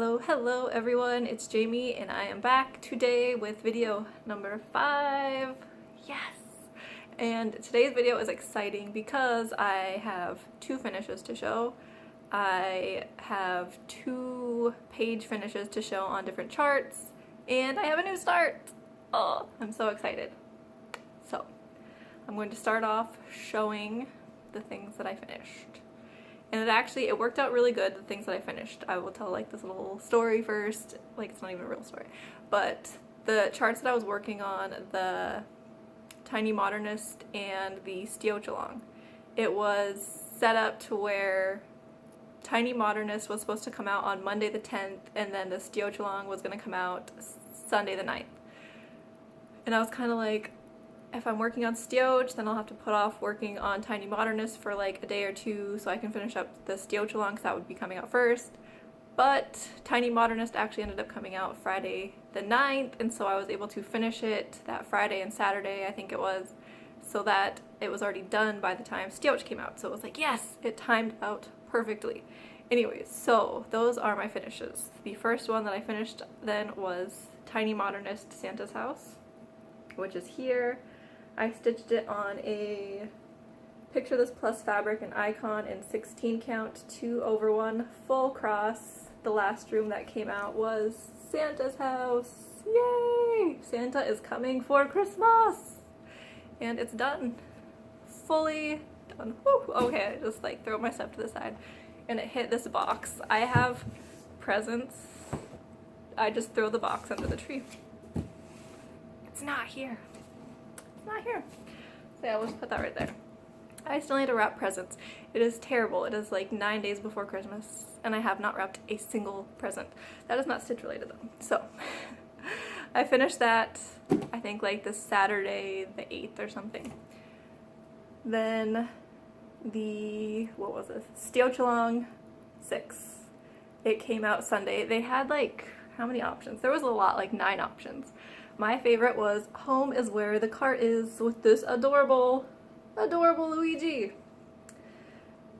Hello everyone, it's Jamie and I am back today with video number 5. Yes! And today's video is exciting because I have 2 finishes to show. I have 2 page finishes to show on different charts, and I have a new start! Oh, I'm so excited. So, I'm going to start off showing the things that I finished. And it worked out really good, the things that I finished. I will tell like this little story first, like it's not even a real story. But the charts that I was working on, the Tiny Modernist and the Steochalong, it was set up to where Tiny Modernist was supposed to come out on Monday the 10th, and then the Steochalong was going to come out Sunday the 9th. And I was kind of like, if I'm working on Steoch, then I'll have to put off working on Tiny Modernist for like a day or 2 so I can finish up the Steochalong, because that would be coming out first. But Tiny Modernist actually ended up coming out Friday the 9th, and so I was able to finish it that Friday and Saturday, I think it was, so that it was already done by the time Steoch came out. So it was like, yes, it timed out perfectly. Anyways, so those are my finishes. The first one that I finished then was Tiny Modernist Santa's House, which is here. I stitched it on a Picture This Plus fabric and icon in 16 count 2/1 full cross. The last room that came out was Santa's house. Yay! Santa is coming for Christmas! And it's done. Fully done. Woo! Okay, I just like throw my stuff to the side. And it hit this box. I have presents. I just throw the box under the tree. It's not here. Not here. So yeah, I'll just put that right there. I still need to wrap presents. It is terrible. It is like 9 days before Christmas and I have not wrapped a single present. That is not Stitch related though. So I finished that, I think like this Saturday the 8th or something. Then what was this? Steochalong 6. It came out Sunday. They had like, how many options? There was a lot, like 9 options. My favorite was Home is Where the Cart Is, with this adorable Luigi.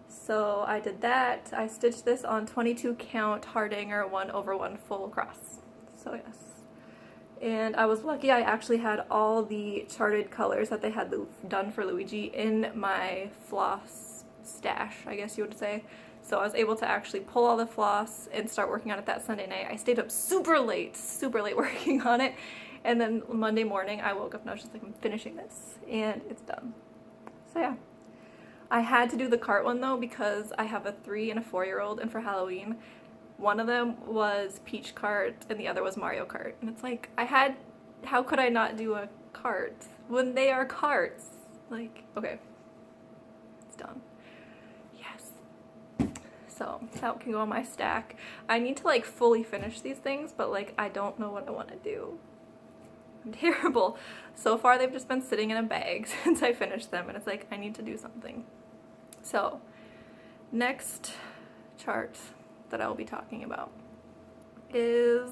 So I did that. I stitched this on 22 count Hardanger 1/1 full cross. So yes. And I was lucky, I actually had all the charted colors that they had done for Luigi in my floss stash, I guess you would say. So I was able to actually pull all the floss and start working on it that Sunday night. I stayed up super late working on it. And then Monday morning I woke up and I was just like, I'm finishing this. And it's done. So yeah. I had to do the cart one though because I have a 3 and a 4-year-old, and for Halloween, one of them was Peach Cart and the other was Mario Kart. And it's like, how could I not do a cart when they are carts? Like, okay. It's done. Yes. So that can go on my stack. I need to like fully finish these things, but like I don't know what I want to do. I'm terrible. So far they've just been sitting in a bag since I finished them, and it's like I need to do something. So next chart that I will be talking about is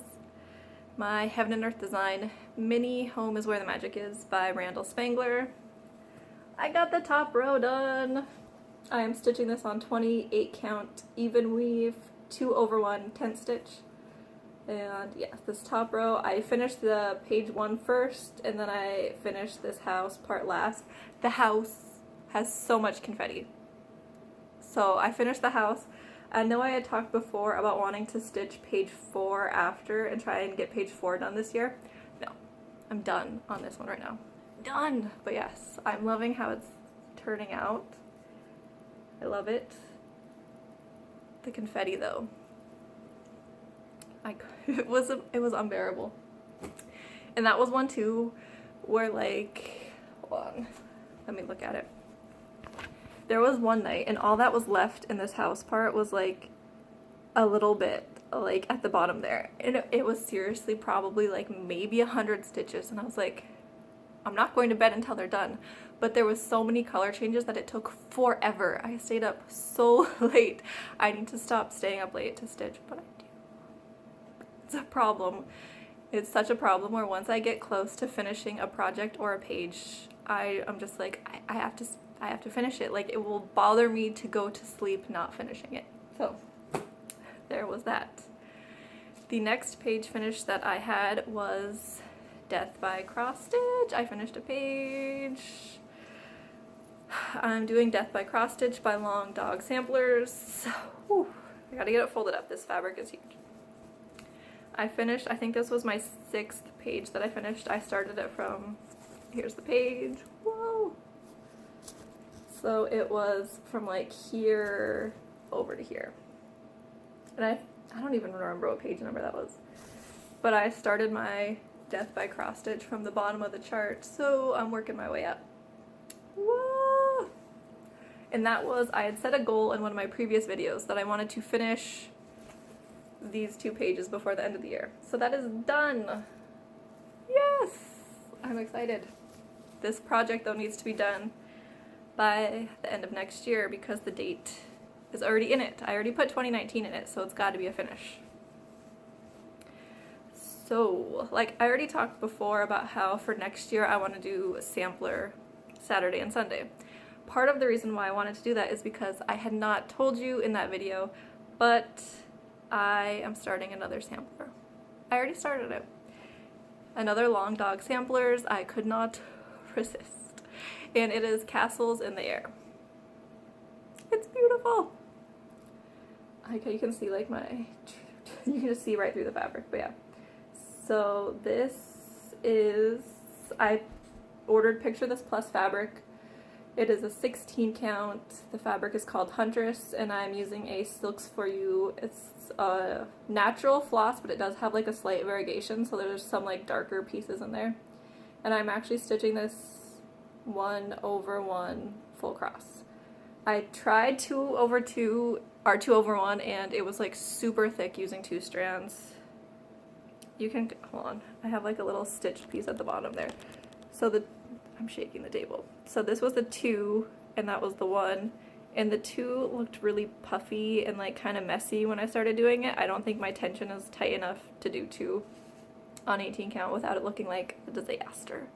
my Heaven and Earth Design mini Home is Where the Magic Is by Randall Spangler. I got the top row done. I am stitching this on 28 count even weave 2/1 10 stitch. And yeah, this top row, I finished the page 1 first, and then I finished this house part last. The house has so much confetti. So I finished the house. I know I had talked before about wanting to stitch page 4 after and try and get page 4 done this year. No, I'm done on this one right now. Done! But yes, I'm loving how it's turning out. I love it. The confetti though. It was unbearable. And that was one too where like, hold on, let me look at it. There was one night and all that was left in this house part was like a little bit like at the bottom there, and it was seriously probably like maybe 100 stitches, and I was like, I'm not going to bed until they're done. But there was so many color changes that it took forever. I stayed up so late. I need to stop staying up late to stitch, but I do. It's a problem. It's such a problem where once I get close to finishing a project or a page, I'm just like, I have to finish it. Like, it will bother me to go to sleep not finishing it. So there was that. The next page finish that I had was Death by Cross Stitch. I finished a page. I'm doing Death by Cross Stitch by Long Dog Samplers. Whew, I gotta get it folded up. This fabric is huge. I finished, I think this was my 6th page that I finished. I started it from, here's the page. Whoa! So it was from like here over to here. And I don't even remember what page number that was. But I started my Death by Cross Stitch from the bottom of the chart, so I'm working my way up. Whoa! And that was, I had set a goal in one of my previous videos that I wanted to finish these 2 pages before the end of the year. So that is done. Yes! I'm excited. This project though needs to be done by the end of next year because the date is already in it. I already put 2019 in it, so it's got to be a finish. So, like I already talked before about how for next year I want to do a sampler Saturday and Sunday. Part of the reason why I wanted to do that is because I had not told you in that video, but I am starting another sampler. I already started it. Another Long Dog Samplers. I could not resist. And it is Castles in the Air. It's beautiful. Okay, you can see like you can just see right through the fabric, but yeah. So this is, I ordered Picture This Plus fabric. It is a 16 count. The fabric is called Huntress, and I'm using a Silks For You. It's a natural floss, but it does have like a slight variegation, so there's some like darker pieces in there. And I'm actually stitching this 1/1 full cross. I tried 2/2 or 2/1, and it was like super thick using 2 strands. You can, hold on, I have like a little stitched piece at the bottom there. So I'm shaking the table. So this was the 2 and that was the 1, and the 2 looked really puffy and like kind of messy when I started doing it. I don't think my tension is tight enough to do 2 on 18 count without it looking like a disaster.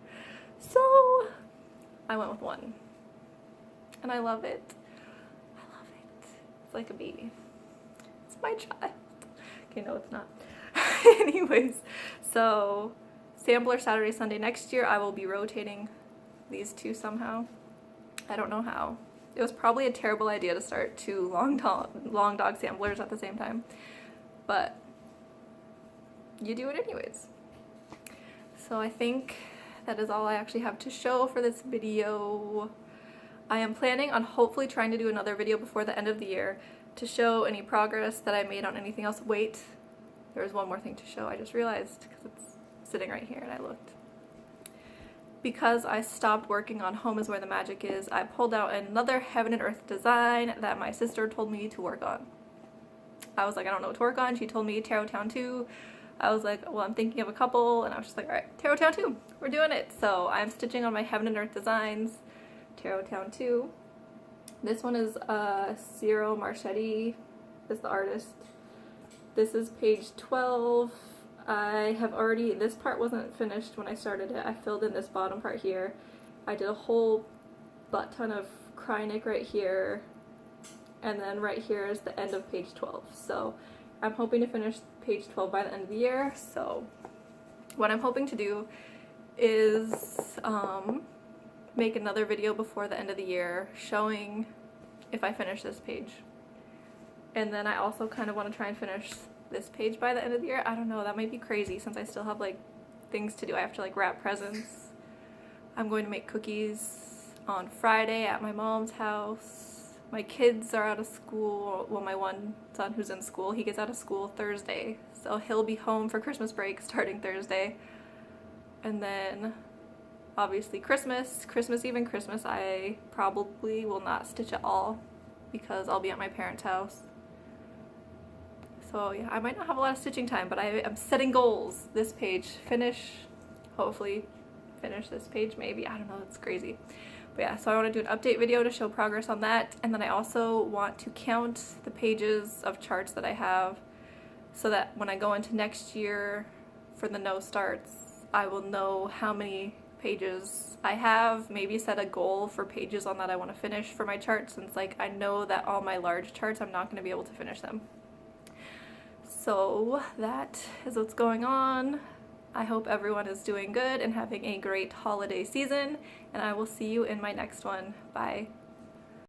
So I went with 1 and I love it. I love it. It's like a baby. It's my child. Okay, no, it's not. Anyways, so sampler Saturday, Sunday next year, I will be rotating these 2 somehow. I don't know how. It was probably a terrible idea to start 2 long dog samplers at the same time, but you do it anyways. So I think that is all I actually have to show for this video. I am planning on hopefully trying to do another video before the end of the year to show any progress that I made on anything else. Wait, there's one more thing to show. I just realized because it's sitting right here and I looked. Because I stopped working on Home Is Where the Magic Is, I pulled out another Heaven and Earth design that my sister told me to work on. I was like, I don't know what to work on. She told me Tarot Town 2. I was like, well, I'm thinking of a couple, and I was just like, all right, Tarot Town 2, we're doing it. So I'm stitching on my Heaven and Earth designs, Tarot Town 2. This one is Ciro Marchetti is the artist. This is page 12. I have already, this part wasn't finished when I started it. I filled in this bottom part here. I did a whole butt ton of Krynic right here, and then right here is the end of page 12. So I'm hoping to finish page 12 by the end of the year. So what I'm hoping to do is make another video before the end of the year showing if I finish this page. And then I also kind of want to try and finish this page by the end of the year. I don't know, that might be crazy since I still have like things to do. I have to like wrap presents. I'm going to make cookies on Friday at my mom's house. My kids are out of school. Well, my one son who's in school, he gets out of school Thursday. So he'll be home for Christmas break starting Thursday. And then obviously Christmas Eve and Christmas, I probably will not stitch at all because I'll be at my parents' house. So yeah, I might not have a lot of stitching time, but I am setting goals. This page, hopefully finish this page maybe. I don't know, it's crazy. But yeah, so I want to do an update video to show progress on that, and then I also want to count the pages of charts that I have so that when I go into next year for the no starts, I will know how many pages I have, maybe set a goal for pages on that I want to finish for my charts, since like I know that all my large charts I'm not going to be able to finish them. So that is what's going on. I hope everyone is doing good and having a great holiday season, and I will see you in my next one. Bye.